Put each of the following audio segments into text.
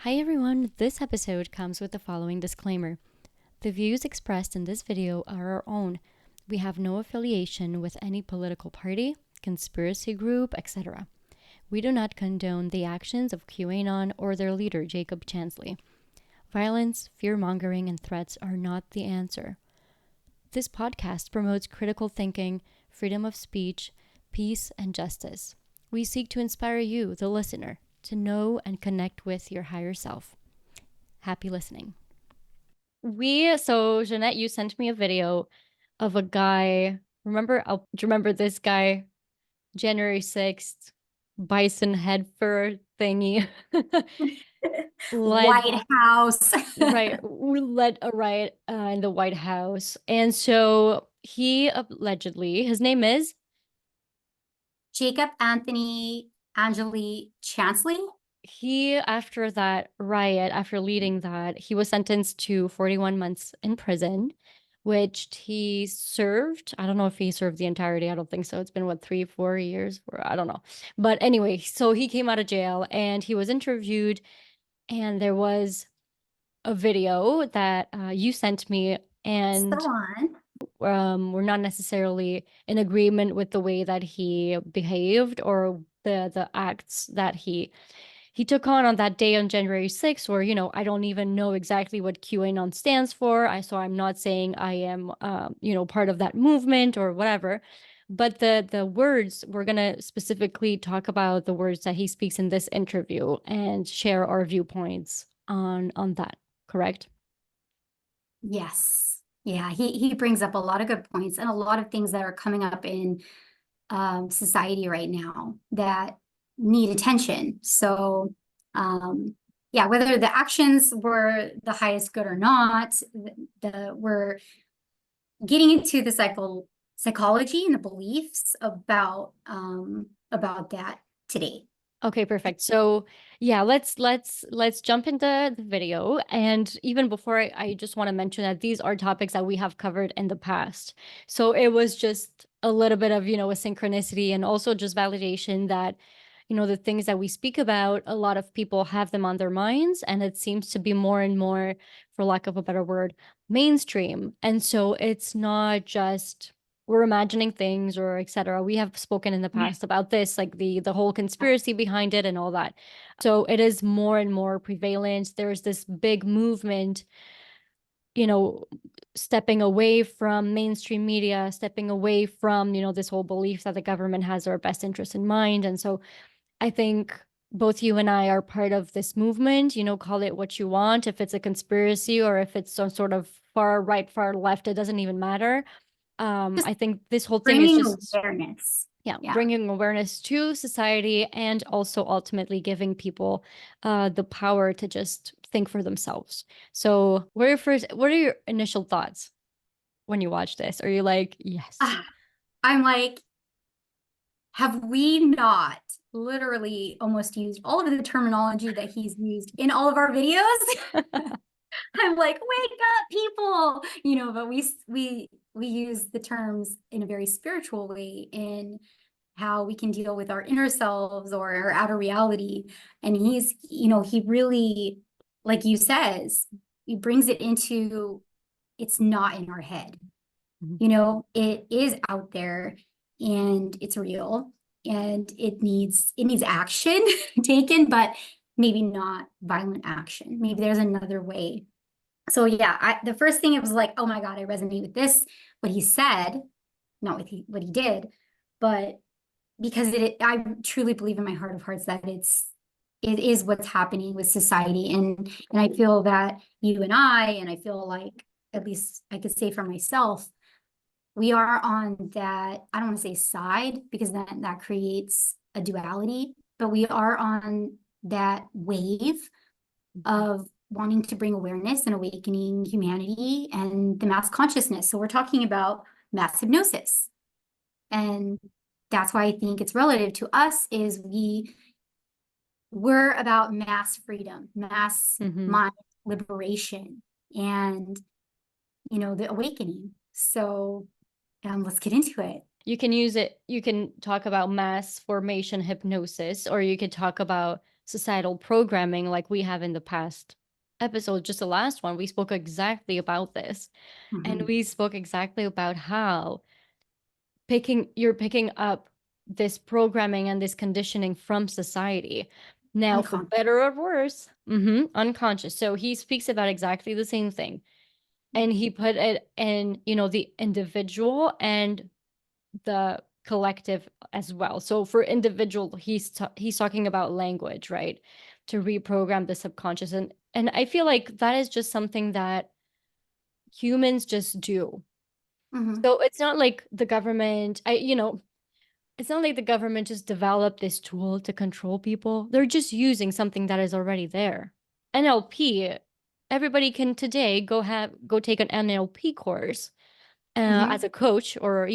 Hi everyone, this episode comes with the following disclaimer. The views expressed in this video are our own. We have no affiliation with any political party, conspiracy group, etc. We do not condone the actions of QAnon or their leader, Jacob Chansley. Violence, fear-mongering, and threats are not the answer. This podcast promotes critical thinking, freedom of speech, peace, and justice. We seek to inspire you, the listener, to know and connect with your higher self. Happy listening. So Jeanette, you sent me a video of a guy. Do you remember this guy? January 6th, bison head fur thingy. led White House. led a riot in the White House. And so he allegedly, his name is Jacob Anthony Angeli Chansley. after that riot, after leading that, he was sentenced to 41 months in prison, which he served. I don't know if he served the entirety. I don't think so. It's been 3-4 years, or I don't know. But anyway, so he came out of jail and he was interviewed, and there was a video that you sent me, and That's the one. we're not necessarily in agreement with the way that he behaved or the acts that he took on that day on January 6th, where, I don't even know exactly what QAnon stands for. So I'm not saying I am, part of that movement or whatever. But the words, we're going to specifically talk about the words that he speaks in this interview and share our viewpoints on that, correct? Yes. Yeah, he brings up a lot of good points and a lot of things that are coming up in society right now that need attention. So, yeah, whether the actions were the highest good or not, we're getting into the psychology and the beliefs about that today. Okay, perfect. So yeah, let's jump into the video. And even before, I just want to mention that these are topics that we have covered in the past. So it was just a little bit of, a synchronicity, and also just validation that, the things that we speak about, a lot of people have them on their minds, and it seems to be more and more, for lack of a better word, mainstream. And so it's not just we're imagining things or etc. We have spoken in the past about this, like the whole conspiracy behind it and all that. So it is more and more prevalent. There's this big movement, stepping away from mainstream media, stepping away from, this whole belief that the government has our best interest in mind. And so I think both you and I are part of this movement, call it what you want. If it's a conspiracy or if it's some sort of far right, far left, it doesn't even matter. Just I think this whole thing is bringing just, awareness. yeah, Yeah. bringing awareness to society, and also ultimately giving people the power to just think for themselves. So what are your initial thoughts when you watch this? Are you like, yes? I'm like, have we not literally almost used all of the terminology that he's used in all of our videos? I'm like, wake up, people, but we use the terms in a very spiritual way in how we can deal with our inner selves or our outer reality. And he really, like you says, he brings it into, it's not in our head. It is out there and it's real and it needs action taken, but maybe not violent action. Maybe there's another way. So yeah, the first thing, it was like, oh my God, I resonate with this, what he said, not with what he did, but because I truly believe in my heart of hearts that it is what's happening with society. And I feel that and I feel like, at least I could say for myself, we are on that, I don't want to say side, because that creates a duality, but we are on that wave of wanting to bring awareness and awakening humanity and the mass consciousness. So we're talking about mass hypnosis. And that's why I think it's relative to us, is we're about mass freedom, mass mind liberation, and the awakening. So let's get into it. You can talk about mass formation hypnosis, or you could talk about societal programming like we have in the past episode, just the last one, we spoke exactly about this. And Mhm. we spoke exactly about how you're picking up this programming and this conditioning from society. Now, for Unconscious. better or worse, unconscious. So he speaks about exactly the same thing. And he put it in, the individual and the collective as well. So for individual, he's talking about language, right? To reprogram the subconscious. And I feel like that is just something that humans just do. Mhm. So it's not like the government, it's not like the government just developed this tool to control people. They're just using something that is already there. NLP, everybody can today go take an NLP course as Mhm. a coach, or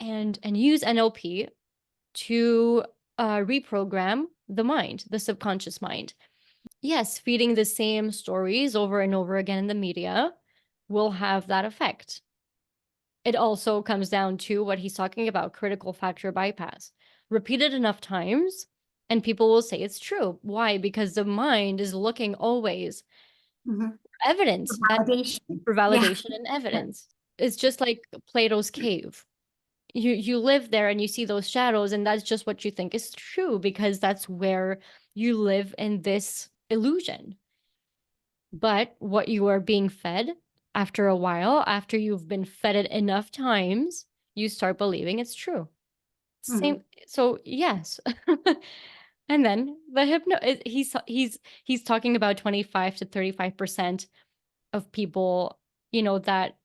and use NLP to reprogram the mind, the subconscious mind. Yes, feeding the same stories over and over again in the media will have that effect. It also comes down to what he's talking about, critical factor bypass. Repeated enough times, and people will say it's true. Why? Because the mind is looking always Mhm. for evidence, that Validation. for Yeah. validation and evidence. It's just like Plato's cave. You live there and you see those shadows, and that's just what you think is true because that's where you live in this illusion. But what you are being fed, after a while, after you've been fed it enough times, you start believing it's true. Same. Mhm. So yes. And then the he's talking about 25 to 35% of people, that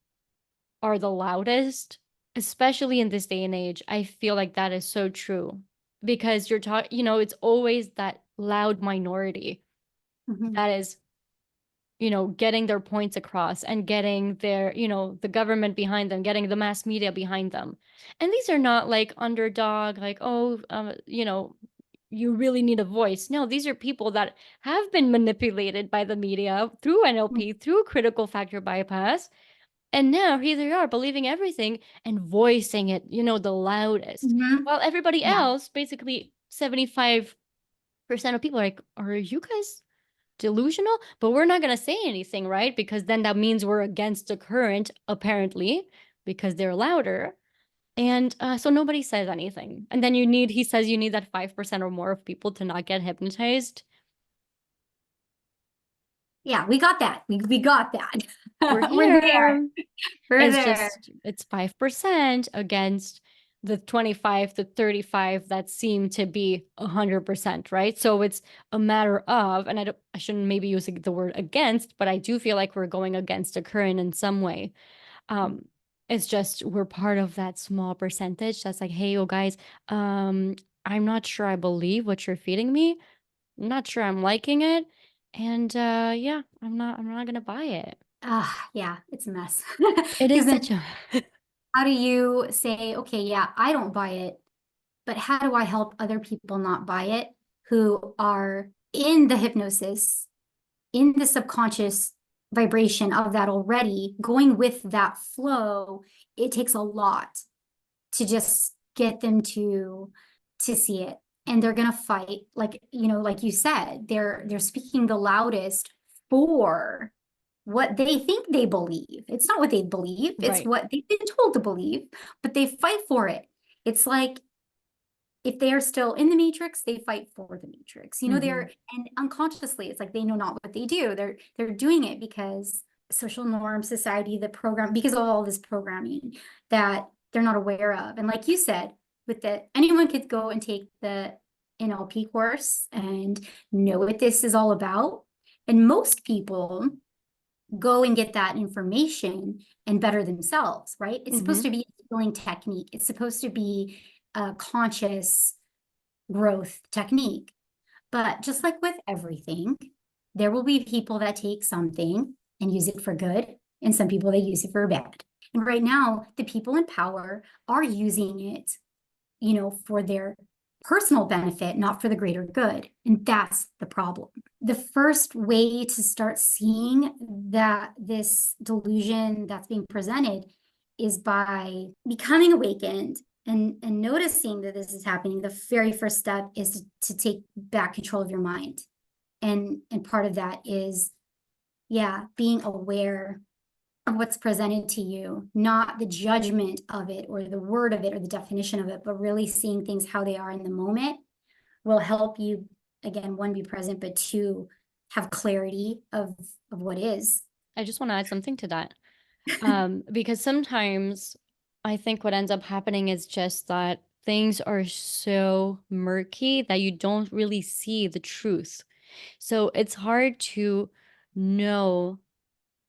are the loudest, especially in this day and age. I feel like that is so true because you're talking, it's always that loud minority Mhm. that is, getting their points across and getting their, the government behind them, getting the mass media behind them. And these are not like underdog, like, oh, you really need a voice. No, these are people that have been manipulated by the media through NLP, through critical factor bypass. And now here they are believing everything and voicing it, the loudest. Mhm. While everybody Yeah. else, basically 75% of people are like, are you guys delusional? But we're not going to say anything, right? Because then that means we're against the current, apparently, because they're louder. And so nobody says anything. And then he says you need that 5% or more of people to not get hypnotized. Yeah, we got that. We got We're that. We're there. here. We're there. It's 5% against the 25 to 35 that seem to be 100%, right? So it's a matter of, and I shouldn't maybe use the word against, but I do feel like we're going against the current in some way. Um, it's just we're part of that small percentage that's like, hey, you guys, I'm not sure I believe what you're feeding me. I'm not sure I'm liking it. And yeah, I'm not gonna buy it. Yeah, it's a mess. It Because is then such a how do you say, okay, yeah, I don't buy it, but how do I help other people not buy it who are in the hypnosis, in the subconscious vibration of that already, going with that flow? It takes a lot to just get them to see it. And they're gonna fight, like, like you said, they're speaking the loudest for what they think they believe. It's not what they believe, it's right. what they've been told to believe, but they fight for it. It's like if they are still in the matrix, they fight for the matrix. Hmm. They're, and unconsciously, it's like they know not what they do. They're doing it because social norm, society, the program, because of all this programming that they're not aware of. And like you said, with the anyone could go and take the NLP course and know what this is all about. And most people go and get that information and better themselves, right? It's supposed Hmm. to be a healing technique. It's supposed to be a conscious growth technique. But just like with everything, there will be people that take something and use it for good, and some people that use it for bad. And right now, the people in power are using it, for their personal benefit, not for the greater good. And that's the problem. The first way to start seeing that this delusion that's being presented is by becoming awakened and noticing that this is happening, the very first step is to take back control of your mind. And part of that is, yeah, being aware of what's presented to you, not the judgment of it or the word of it or the definition of it, but really seeing things how they are in the moment will help you, again, one, be present, but two, have clarity of what is. I just want to add something to that. Because sometimes I think what ends up happening is just that things are so murky that you don't really see the truth. So it's hard to know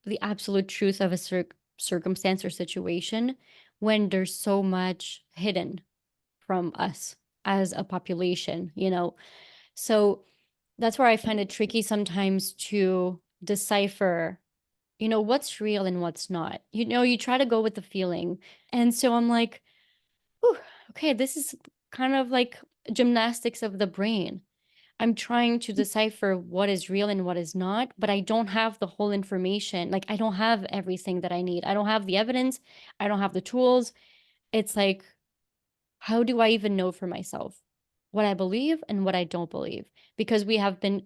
the absolute truth of a circumstance or situation when there's so much hidden from us as a population, you know? So that's where I find it tricky sometimes to decipher, you know, what's real and what's not. You know, you try to go with the feeling. And so I'm like, "Whew, okay, this is kind of like gymnastics of the brain." I'm trying to decipher what is real and what is not, but I don't have the whole information. Like, I don't have everything that I need. I don't have the evidence. I don't have the tools. It's like, how do I even know for myself what I believe and what I don't believe? Because we have been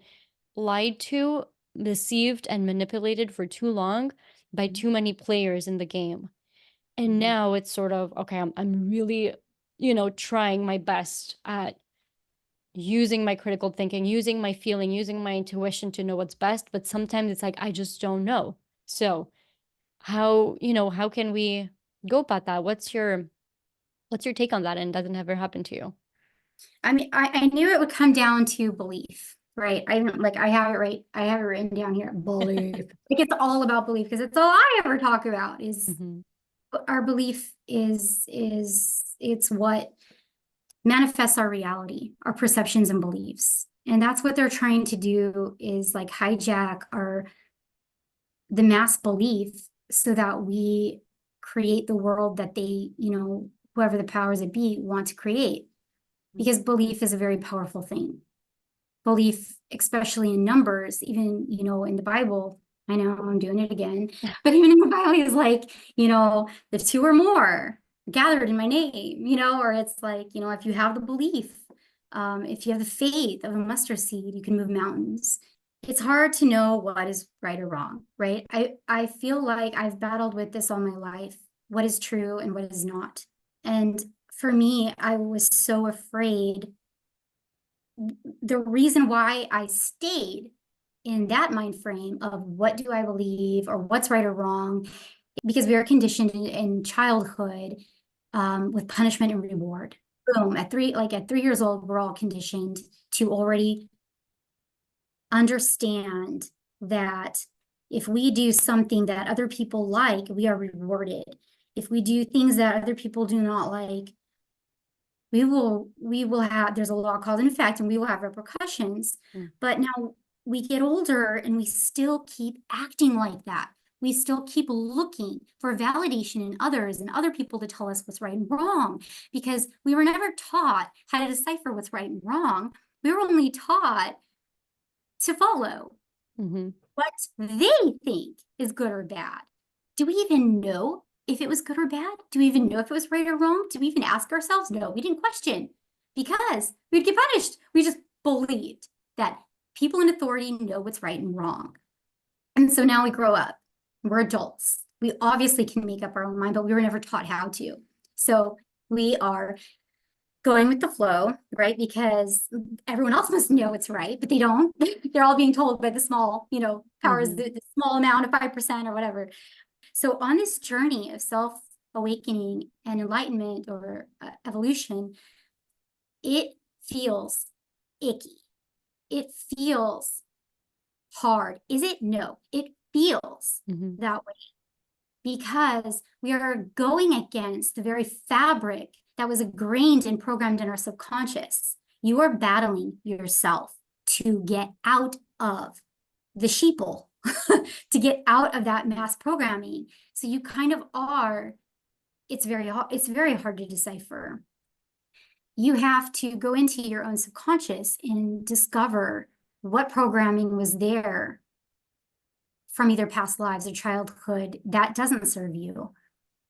lied to, deceived, and manipulated for too long by too many players in the game. And now it's sort of, okay, I'm really, you know, trying my best at using my critical thinking, using my feeling, using my intuition to know what's best. But sometimes it's like, I just don't know. So how, you know, how can we go about that? What's your take on that? And does it ever happen to you? I mean, I knew it would come down to belief, right? I have it right. I have it written down here. Belief. Like it's all about belief because it's all I ever talk about is Hmm. our belief is it's what manifests our reality, our perceptions and beliefs. And that's what they're trying to do is like hijack the mass belief so that we create the world that they, whoever the powers that be want to create. Because belief is a very powerful thing. Belief, especially in numbers, even, in the Bible, I know I'm doing it again, but even in the Bible is like, the two or more gathered in my name, or it's like, if you have the belief, if you have the faith of a mustard seed, you can move mountains. It's hard to know what is right or wrong, right? I feel like I've battled with this all my life, what is true and what is not. And for me, I was so afraid. The reason why I stayed in that mind frame of what do I believe or what's right or wrong, because we are conditioned in childhood with punishment and reward. Boom, at 3 years old, we're all conditioned to already understand that if we do something that other people like, we are rewarded. If we do things that other people do not like, we will have, there's a law called in effect and we will have repercussions. Mm. But now we get older and we still keep acting like that. We still keep looking for validation in others and other people to tell us what's right and wrong, because we were never taught how to decipher what's right and wrong. We were only taught to follow Hmm. what they think is good or bad. Do we even know if it was good or bad? Do we even know if it was right or wrong? Do we even ask ourselves? No, we didn't question because we'd get punished. We just believed that people in authority know what's right and wrong. And so now we grow up, we're adults. We obviously can make up our own mind, but we were never taught how to. So we are going with the flow, right? Because everyone else must know it's right, but they don't. They're all being told by the small, powers, Hmm. the small amount of 5% or whatever. So on this journey of self-awakening and enlightenment or evolution, it feels icky. It feels hard. Is it? No, it feels Hmm. that way because we are going against the very fabric that was ingrained and programmed in our subconscious. You are battling yourself to get out of the sheeple, to get out of that mass programming. So you kind of are, it's very hard to decipher. You have to go into your own subconscious and discover what programming was there from either past lives or childhood that doesn't serve you.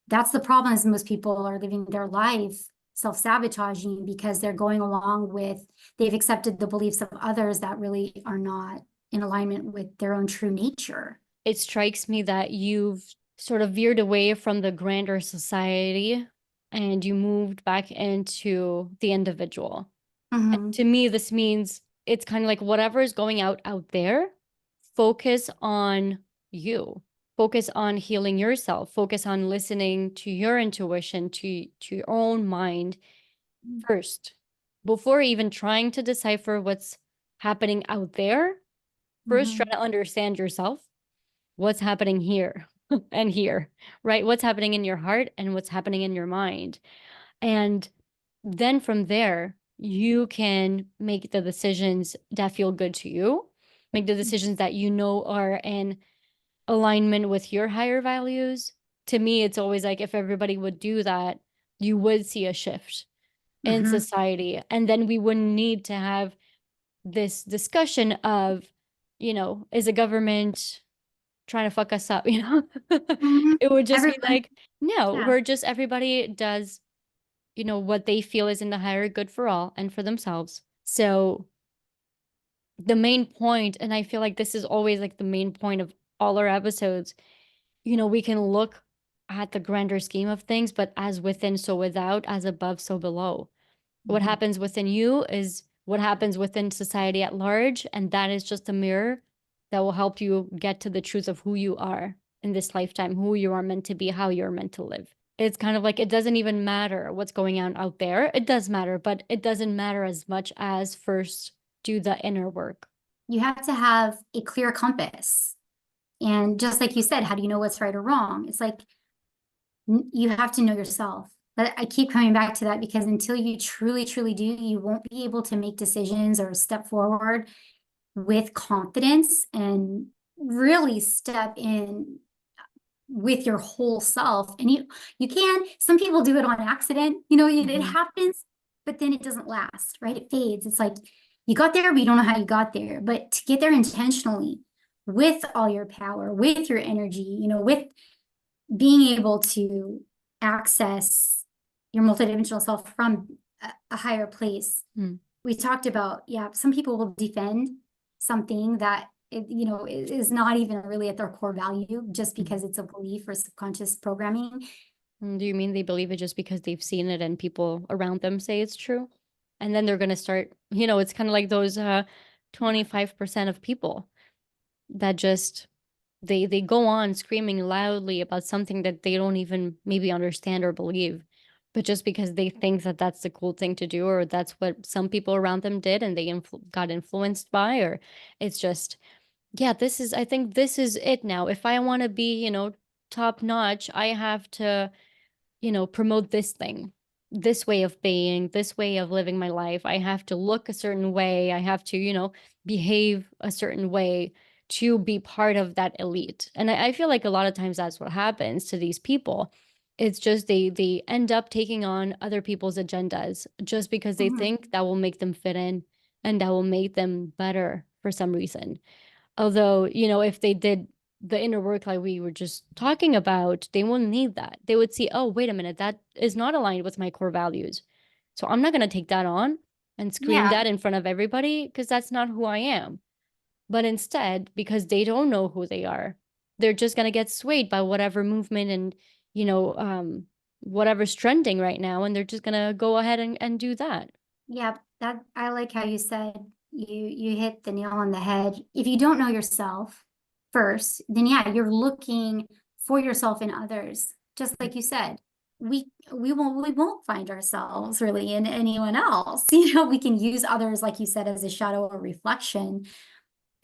That's the problem, is most people are living their life self-sabotaging because they're going along with, they've accepted the beliefs of others that really are not in alignment with their own true nature. It strikes me that you've sort of veered away from the grander society and you moved back into the individual. And Mm-hmm. to me, this means it's kind of like whatever is going out there, focus on you. Focus on healing yourself. Focus on listening to your intuition, to your own mind first, before even trying to decipher what's happening out there. First, try Mm-hmm. to understand yourself, what's happening here and here, right? What's happening in your heart and what's happening in your mind. And then from there, you can make the decisions that feel good to you, make the decisions that you know are in alignment with your higher values. To me, it's always like if everybody would do that, you would see a shift in Mm-hmm. society. And then we wouldn't need to have this discussion of, is the government trying to fuck us up, Mm-hmm. It would just be Everyone, like, no, yeah. we're just everybody does, what they feel is in the higher good for all and for themselves. So the main point, and I feel like this is always like the main point of all our episodes, we can look at the grander scheme of things, but as within, so without, as above, so below. What Mm-hmm. happens within you is what happens within society at large. And that is just a mirror that will help you get to the truth of who you are in this lifetime, who you are meant to be, how you're meant to live. It's kind of like it doesn't even matter what's going on out there. It does matter, but it doesn't matter as much as first do the inner work. You have to have a clear compass. And just like you said, how do you know what's right or wrong? It's like you have to know yourself. But I keep coming back to that because until you truly, truly do, you won't be able to make decisions or step forward with confidence and really step in with your whole self. And you can, some people do it on accident, it Mhm. happens, but then it doesn't last, right? It fades. It's like you got there, but you don't know how you got there. But to get there intentionally with all your power, with your energy, with being able to access your multidimensional self from a higher place. Mm. We talked about, yeah, some people will defend something that is not even really at their core value just because it's a belief or subconscious programming. Do you mean they believe it just because they've seen it and people around them say it's true? And then they're going to start, it's kind of like those 25% of people that just they go on screaming loudly about something that they don't even maybe understand or believe, but just because they think that that's the cool thing to do, or that's what some people around them did and they got influenced by, or it's just, yeah, I think this is it now. If I want to be, top notch, I have to, promote this thing, this way of being, this way of living my life. I have to look a certain way. I have to, behave a certain way to be part of that elite. And I feel like a lot of times that's what happens to these people. It's just they end up taking on other people's agendas just because they Mhm. think that will make them fit in and that will make them better for some reason. Although, if they did the inner work like we were just talking about, they wouldn't need that. They would see, oh, wait a minute, that is not aligned with my core values. So I'm not going to take that on and scream Yeah, that in front of everybody because that's not who I am. But instead, because they don't know who they are, they're just going to get swayed by whatever movement and, you know, um, whatever's trending right now. And they're just going to go ahead and do that. yeah, that I like how you said you hit the nail on the head. If you don't know yourself first, then yeah, you're looking for yourself in others. Just like you said, we won't find ourselves really in anyone else. We can use others, like you said, as a shadow or reflection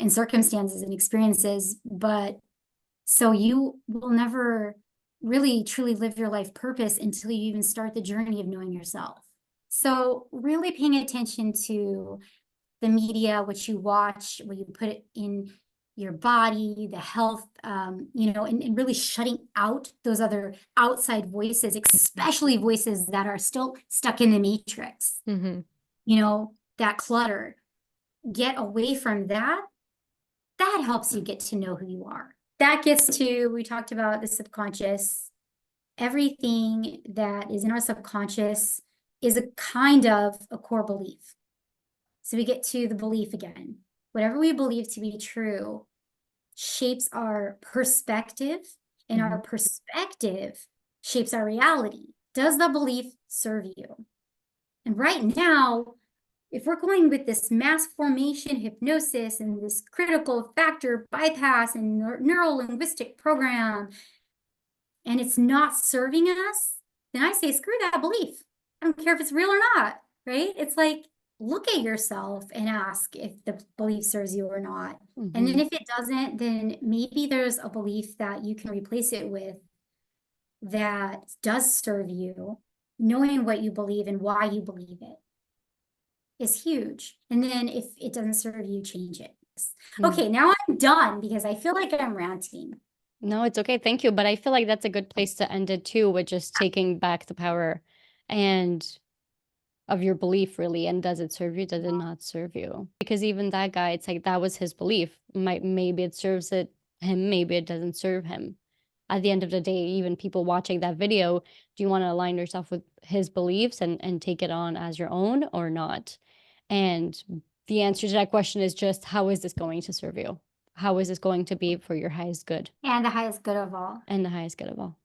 in circumstances and experiences, but so you will never really truly live your life purpose until you even start the journey of knowing yourself. So really paying attention to the media, what you watch, what you put it in your body, the health, and really shutting out those other outside voices, especially voices that are still stuck in the matrix, Mm-hmm. that clutter. Get away from that. That helps you get to know who you are. That gets to, we talked about the subconscious. Everything that is in our subconscious is a kind of a core belief. So we get to the belief again. Whatever we believe to be true shapes our perspective, and our perspective shapes our reality. Does the belief serve you? And right now, if we're going with this mass formation hypnosis and this critical factor bypass and neuro-linguistic program, and it's not serving us, then I say, screw that belief. I don't care if it's real or not, right? It's like, look at yourself and ask if the belief serves you or not. And then if it doesn't, then maybe there's a belief that you can replace it with that does serve you. Knowing what you believe and why you believe it is huge. And then if it doesn't serve you, change it. Okay, now I'm done because I feel like I'm ranting. No, it's okay. Thank you. But I feel like that's a good place to end it too, with just taking back the power and of your belief, really. And does it serve you? Does it not serve you? Because even that guy, it's like that was his belief. Maybe it serves him, maybe it doesn't serve him. At the end of the day, even people watching that video, do you want to align yourself with his beliefs and take it on as your own or not? And the answer to that question is just, how is this going to serve you? How is this going to be for your highest good? And the highest good of all. And the highest good of all.